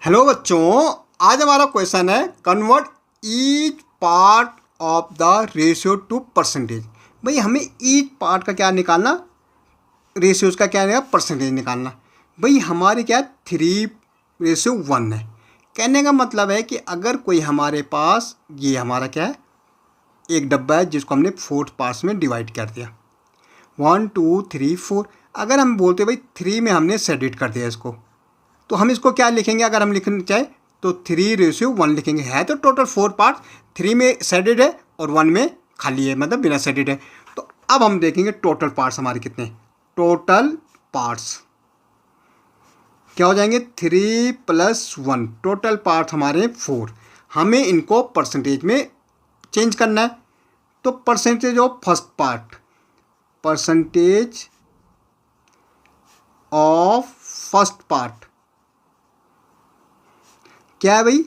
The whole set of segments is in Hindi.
हेलो बच्चों, आज हमारा क्वेश्चन है convert each part of the ratio two percentage. भाई हमें ईच पार्ट का क्या निकालना, रेशियोज का क्या निकालना, परसेंटेज निकालना। भाई हमारे क्या 3:1 है। कहने का मतलब है कि अगर कोई हमारे पास ये हमारा क्या है, एक डब्बा है जिसको हमने 4 पार्ट्स में डिवाइड कर दिया, 1 2 3 4। अगर हम बोलते भाई 3 में हमने सेडिट कर दिया इसको, तो हम इसको क्या लिखेंगे? अगर हम लिखना चाहे तो 3:1 लिखेंगे। है तो टोटल 4 पार्ट, 3 में सेडेड है और 1 में खाली है, मतलब बिना सेडेड है। तो अब हम देखेंगे टोटल पार्ट्स हमारे कितने। टोटल पार्ट्स क्या हो जाएंगे? 3 + 1। टोटल पार्ट हमारे 4। हमें इनको परसेंटेज में चेंज करना है। तो percentage of first part, percentage of first part क्या है भाई?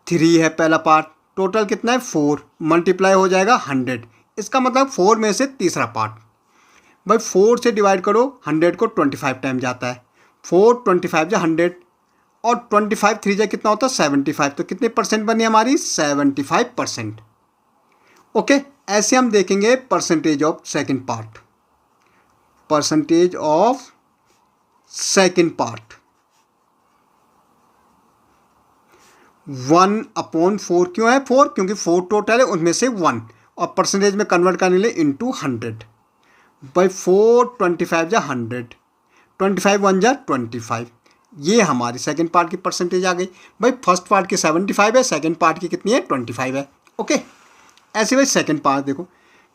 3 है पहला पार्ट। टोटल कितना है? 4 मल्टीप्लाई हो जाएगा 100। इसका मतलब 4 में से तीसरा पार्ट। भाई 4 से डिवाइड करो 100 को, 25 टाइम जाता है। 4 25 जा 100 और 25 3 जा कितना होता है? 75। तो कितने परसेंट बनी हमारी? 75%। ओके, ऐसे हम देखेंगे percentage of second part. Percentage of second part 1/4। क्यों है 4? क्योंकि 4 टोटल है, उनमें से 1 और परसेंटेज में कन्वर्ट करने के लिए इंटू 100। बाई 4 25 जा 100, 25 1 जा 25। ये हमारी सेकंड पार्ट की परसेंटेज आ गई। भाई फर्स्ट पार्ट की 75 है, सेकंड पार्ट की कितनी है? 25 है। ओके, ऐसे भाई सेकंड पार्ट देखो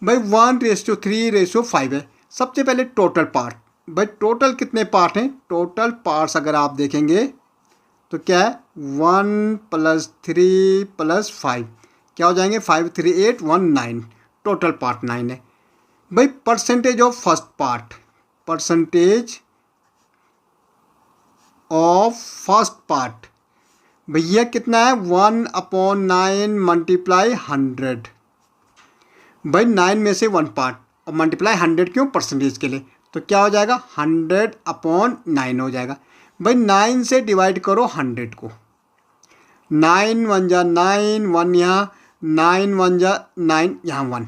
भाई 1:3:5 है। सबसे पहले टोटल पार्ट। भाई टोटल कितने पार्ट हैं? टोटल पार्ट्स अगर आप देखेंगे तो क्या है? 1 + 3 + 5 क्या हो जाएंगे? 5 3 8 1 9। टोटल पार्ट 9 है। भाई percentage of first part, percentage of first part भैया कितना है? 1/9 मल्टीप्लाई 100। भाई 9 में से 1 पार्ट और मल्टीप्लाई 100 क्यों? परसेंटेज के लिए। तो क्या हो जाएगा? 100/9 हो जाएगा। भाई 9 से डिवाइड करो 100 को। 9 1 जा 9, 1 यहाँ, 9 1 जा 9 यहाँ 1।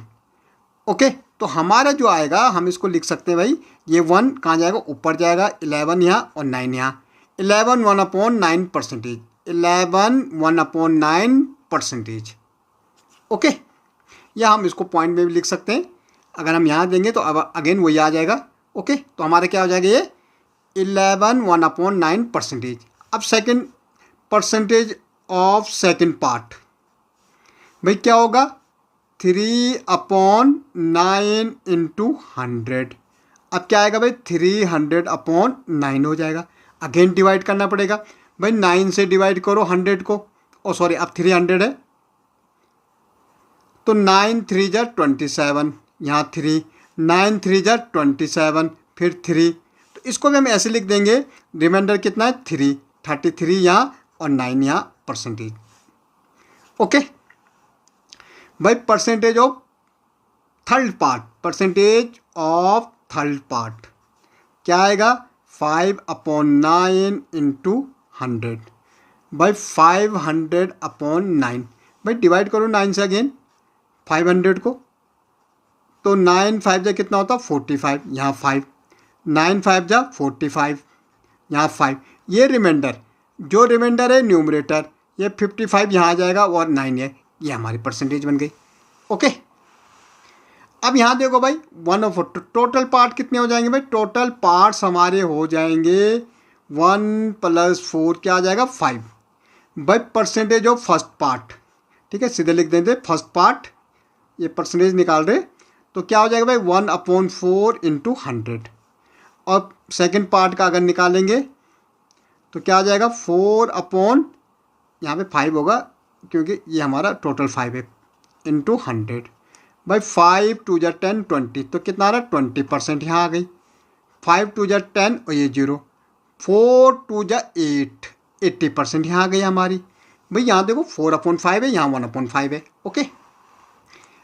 ओके, तो हमारा जो आएगा हम इसको लिख सकते हैं भाई, ये 1 कहाँ जाएगा? ऊपर जाएगा। 11 यहाँ और 9 यहाँ। 11 1/9 परसेंटेज। 11 1/9 परसेंटेज। ओके, या हम इसको पॉइंट में भी लिख सकते हैं। अगर हम यहाँ देंगे तो अब अगेन वही आ जाएगा। ओके, तो हमारा क्या हो जाएगा? ये 11 1/9 परसेंटेज। अब second percentage of second part भाई क्या होगा? 3/9 इंटू 100। अब क्या आएगा भाई? 300/9 हो जाएगा। अगेन डिवाइड करना पड़ेगा। भाई 9 से डिवाइड करो 100 को। ओ सॉरी, अब 300 है तो 9 3 जा 27, यहाँ 3, 9 3 जा 27, फिर 3। तो इसको भी हम ऐसे लिख देंगे। रिमाइंडर कितना है? 3, 33 यहाँ और 9 यहाँ परसेंटेज। ओके भाई percentage of third part, percentage of third part क्या आएगा? 5/9 इंटू 100। भाई 500/9। भाई डिवाइड करो 9 से अगेन 500 को। तो 9 5 जा कितना होता? 45, यहाँ 5, 9 5 जा 45, यहाँ 5। ये रिमाइंडर, जो रिमाइंडर है न्यूमरेटर, ये 55 यहाँ आ जाएगा और 9 है। ये हमारी परसेंटेज बन गई। ओके, अब यहाँ देखो भाई 1/4। टोटल पार्ट कितने हो जाएंगे भाई? टोटल पार्ट्स हमारे हो जाएंगे 1 + 4 क्या आ जाएगा? 5। भाई परसेंटेज ऑफ फर्स्ट पार्ट, ठीक है, सीधे लिख देंगे फर्स्ट पार्ट, ये परसेंटेज निकाल रहे। तो क्या हो जाएगा भाई? 1/4 इंटू 100। और सेकेंड पार्ट का अगर निकालेंगे तो क्या आ जाएगा? 4 यहाँ पे 5 होगा क्योंकि ये हमारा टोटल 5 है, इंटू 100। भाई 5 2 जा 10 20, तो कितना आ रहा है? 20% यहाँ आ गई। 5 2 जा 10 और ये 0, 4 2 जा 8, 80% यहाँ आ गई हमारी। भाई यहाँ देखो 4/5 है, यहाँ 1/5 है। ओके,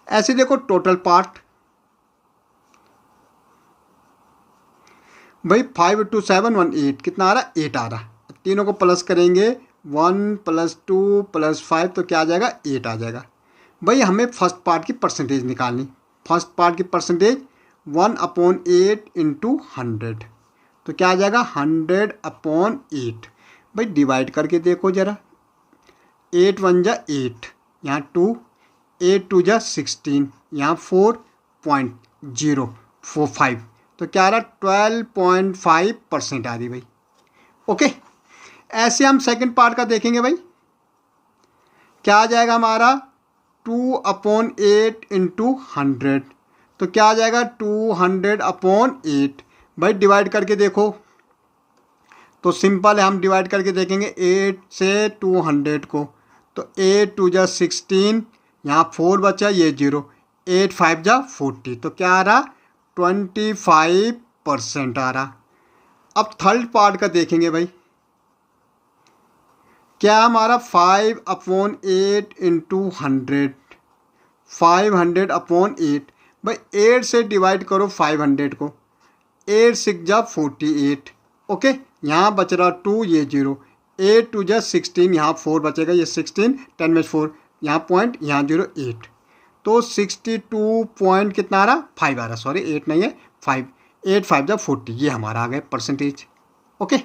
ऐसे देखो टोटल पार्ट। भाई 5 2 7 1 8 कितना आ रहा है? 8 आ रहा है। तीनों को प्लस करेंगे 1 + 2 + 5 तो क्या आ जाएगा 8 आ जाएगा। भाई हमें फर्स्ट पार्ट की परसेंटेज निकालनी। फर्स्ट पार्ट की परसेंटेज 1/8 × 100 तो क्या आ जाएगा 100/8। भाई डिवाइड करके देखो ज़रा, 8 × 1 = 8, यहाँ 2, 8 × 2 = 16, यहाँ 4.045 तो क्या आ रहा 12.5% आ रही भाई। ओके, ऐसे हम सेकंड पार्ट का देखेंगे भाई। क्या आ जाएगा हमारा 2/8 × 100 तो क्या आ जाएगा 200/8। भाई डिवाइड करके देखो तो सिंपल है, हम डिवाइड करके देखेंगे 8 से 200 को, तो 8 × 2 = 16, यहाँ 4 बचा, ये 0, 8 × 5 = 40 तो क्या आ रहा 25% आ रहा। अब थर्ड पार्ट का देखेंगे भाई। क्या हमारा 5/8 × 100, 500/8। भाई 8 से डिवाइड करो 500 को, 8 × 6 = 48। ओके, यहाँ बच रहा 2, ये 0, 8 × 2 = 16, यहाँ 4 बचेगा, ये 16, 10 में 4, यहाँ पॉइंट, यहाँ 0, 8 तो 62 पॉइंट कितना आ रहा 5 आ रहा, सॉरी 8 नहीं है 5, 8 × 5 = 40, ये हमारा आ गया परसेंटेज। ओके।